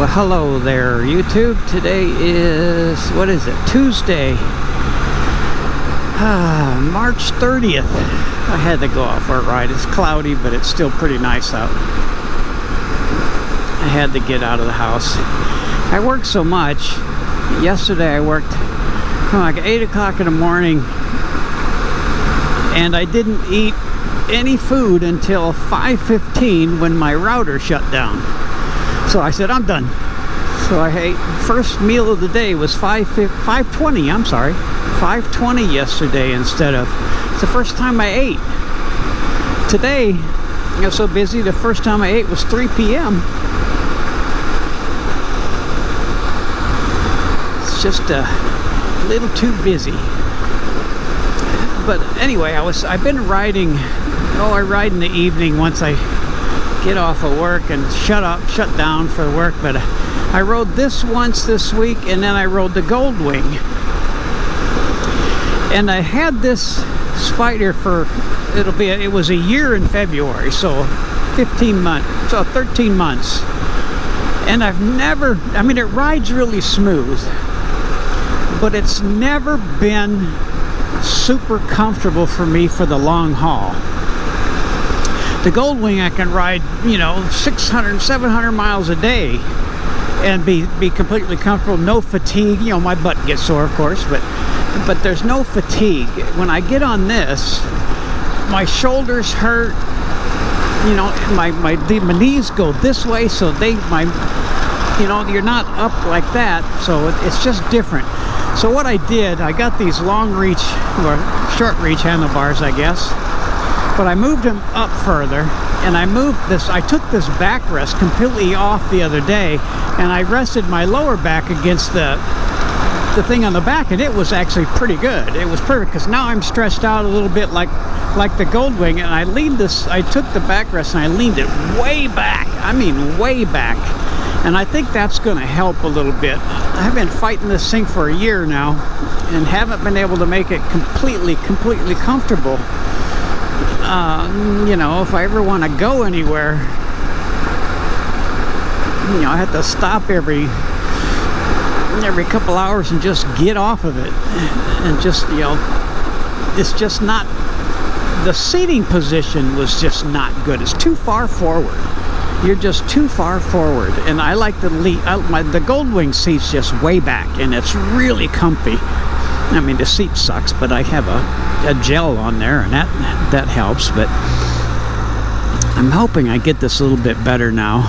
Well, hello there, YouTube. Today is, what is it, Tuesday, March 30th. I had to go out for a ride. It's cloudy, but it's still pretty nice out. I had to get out of the house. I work so much. Yesterday I worked from like 8 o'clock in the morning, and I didn't eat any food until 5:15 when my router shut down. So I said, I'm done. So I ate, first meal of the day was 5:20, I'm sorry, 5:20 yesterday instead of, it's the first time I ate. Today, I was so busy, the first time I ate was 3 p.m. It's just a little too busy. But anyway, I've been riding, I ride in the evening once I get off of work and shut down for work. But I rode this once this week, and then I rode the Goldwing. And I had this Spyder for, it was a year in February, so 13 months. And I've never, I mean, it rides really smooth, but it's never been super comfortable for me for the long haul. The Goldwing I can ride, 600, 700 miles a day and be completely comfortable, no fatigue. My butt gets sore, of course, but there's no fatigue. When I get on this, my shoulders hurt. My knees go this way, so you're not up like that, so it's just different. So what I did, I got these long reach or short reach handlebars, I guess, but I moved them up further, and I took this backrest completely off the other day, and I rested my lower back against the thing on the back, and it was actually pretty good. It was perfect, because now I'm stretched out a little bit like the Goldwing, and I took the backrest and I leaned it way back. I mean way back. And I think that's going to help a little bit. I've been fighting this thing for a year now and haven't been able to make it completely comfortable. If I ever want to go anywhere, I have to stop every couple hours and just get off of it. And just, it's just not, the seating position was just not good. It's too far forward. You're just too far forward, and I like the Goldwing seat's just way back, and it's really comfy. I mean, the seat sucks, but I have a gel on there, and that helps. But I'm hoping I get this a little bit better now.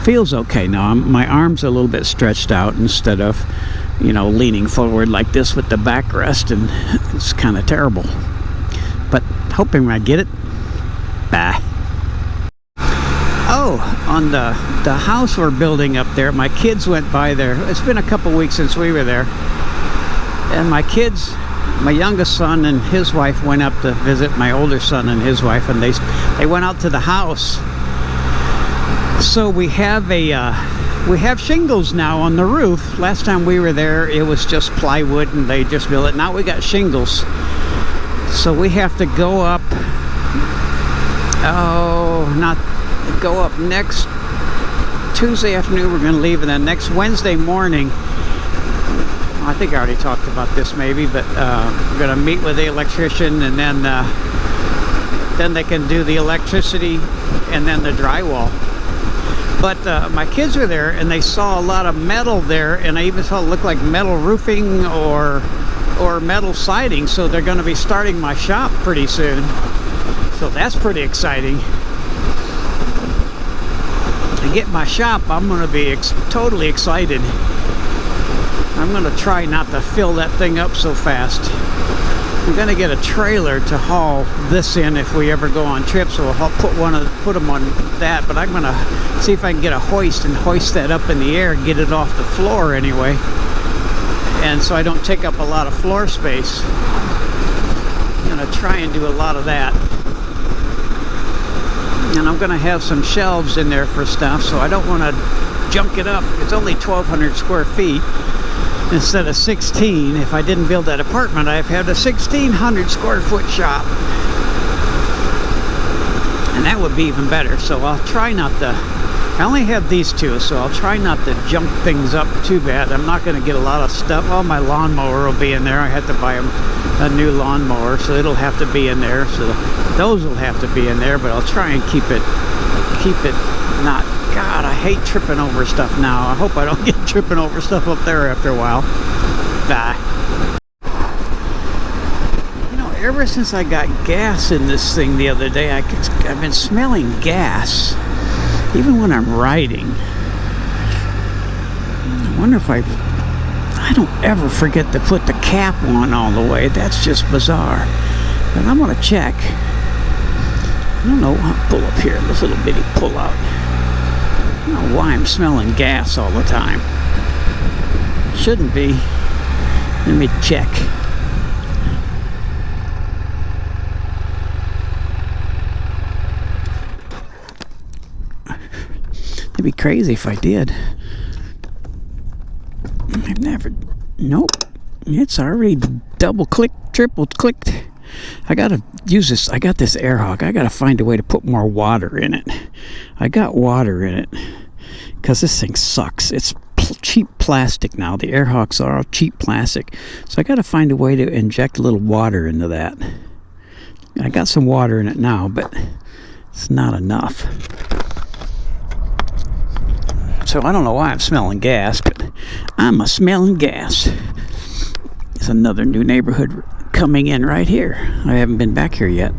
Feels okay now. My arms are a little bit stretched out instead of, leaning forward like this with the backrest, and it's kind of terrible. But hoping I get it. Bye. Oh, on the house we're building up there, my kids went by there. It's been a couple weeks since we were there. And my kids, my youngest son and his wife went up to visit my older son and his wife, and they went out to the house. So we have shingles now on the roof. Last time we were there, it was just plywood and they just built it. Now we got shingles. So we have to go up, go up next Tuesday afternoon. We're going to leave, and then next Wednesday morning, I think I already talked about this maybe, but we're going to meet with the electrician, and then they can do the electricity and then the drywall. But my kids were there, and they saw a lot of metal there, and I even saw it look like metal roofing or metal siding, so they're going to be starting my shop pretty soon. So that's pretty exciting. To get my shop, I'm going to be totally excited. I'm going to try not to fill that thing up so fast. I'm going to get a trailer to haul this in if we ever go on trips, so I'll put them on that. But I'm going to see if I can get a hoist and hoist that up in the air and get it off the floor anyway. And so I don't take up a lot of floor space. I'm going to try and do a lot of that. And I'm going to have some shelves in there for stuff, so I don't want to junk it up. It's only 1,200 square feet instead of 16. If I didn't build that apartment, I've had a 1,600 square foot shop. And that would be even better. So I'll try not to I only have these two, so I'll try not to junk things up too bad. I'm not going to get a lot of stuff. Oh, my lawnmower will be in there. I had to buy a new lawnmower, so it'll have to be in there. So those will have to be in there, but I'll try and keep it not. God, I hate tripping over stuff now. I hope I don't get tripping over stuff up there after a while. Bye. You know, ever since I got gas in this thing the other day, I've been smelling gas. Even when I'm riding. I wonder if I don't ever forget to put the cap on all the way. That's just bizarre. But I'm going to check. I don't know. I'll pull up here. This little bitty pull out. I don't know why I'm smelling gas all the time. Shouldn't be. Let me check. It'd be crazy if I did. I've never. Nope. It's already double clicked, triple clicked. I gotta use this. I got this air hawk. I gotta find a way to put more water in it. I got water in it because this thing sucks. It's cheap plastic now. The air hawks are all cheap plastic. So I gotta find a way to inject a little water into that. I got some water in it now, but it's not enough. So I don't know why I'm smelling gas, but I'm a smelling gas. There's another new neighborhood coming in right here. I haven't been back here yet.